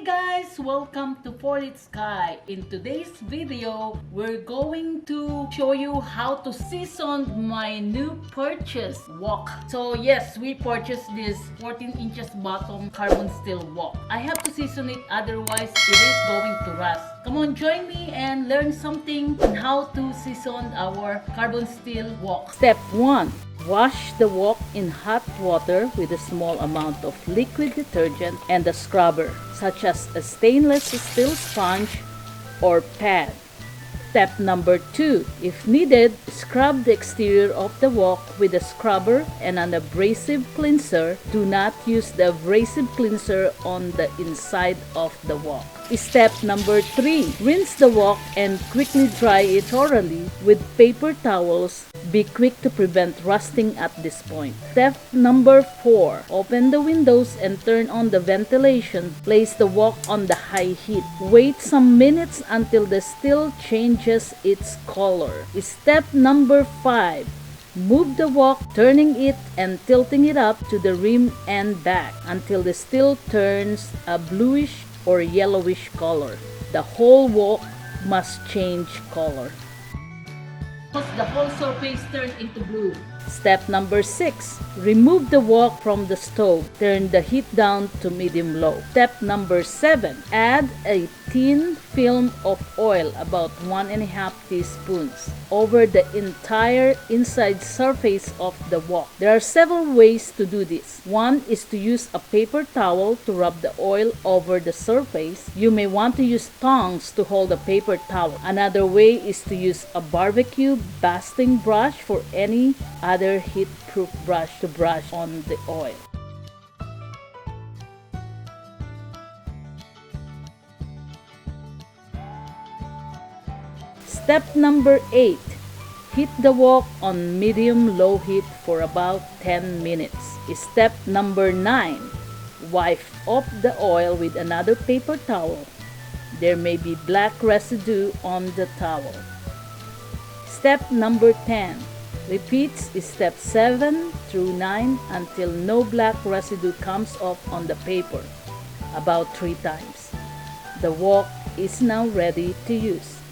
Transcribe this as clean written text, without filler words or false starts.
guys, welcome to Forlitz Sky. In today's video, we're going to show you how to season my new purchase wok. So yes, we purchased this 14 inches bottom carbon steel wok. I have to season it, otherwise it is going to rust. Come on, join me and learn something on how to season our carbon steel wok. Step 1. Wash the wok in hot water with a small amount of liquid detergent and a scrubber, such as a stainless steel sponge or pad. Step number 2. If needed, scrub the exterior of the wok with a scrubber and an abrasive cleanser. Do not use the abrasive cleanser on the inside of the wok. Step number 3. Rinse the wok and quickly dry it thoroughly with paper towels. Be quick to prevent rusting at this point. Step number 4. Open the windows and turn on the ventilation. Place the wok on the high heat. Wait some minutes until the steel changes its color. Step number 5. Move the wok, turning it and tilting it up to the rim and back until the steel turns a bluish or yellowish color. The whole wok must change color. The whole surface turned into blue. Step number 6. Remove the wok from the stove. Turn the heat down to medium-low. Step number 7. Add a thin film of oil, about 1.5 teaspoons, over the entire inside surface of the wok. There are several ways to do this. One is to use a paper towel to rub the oil over the surface. You may want to use tongs to hold the paper towel. Another way is to use a barbecue basting brush for any other heat-proof brush to brush on the oil. Step number 8. Heat the wok on medium-low heat for about 10 minutes. Step number 9. Wipe off the oil with another paper towel. There may be black residue on the towel. Step number 10. Repeat step 7 through 9 until no black residue comes off on the paper, about 3 times. The wok is now ready to use.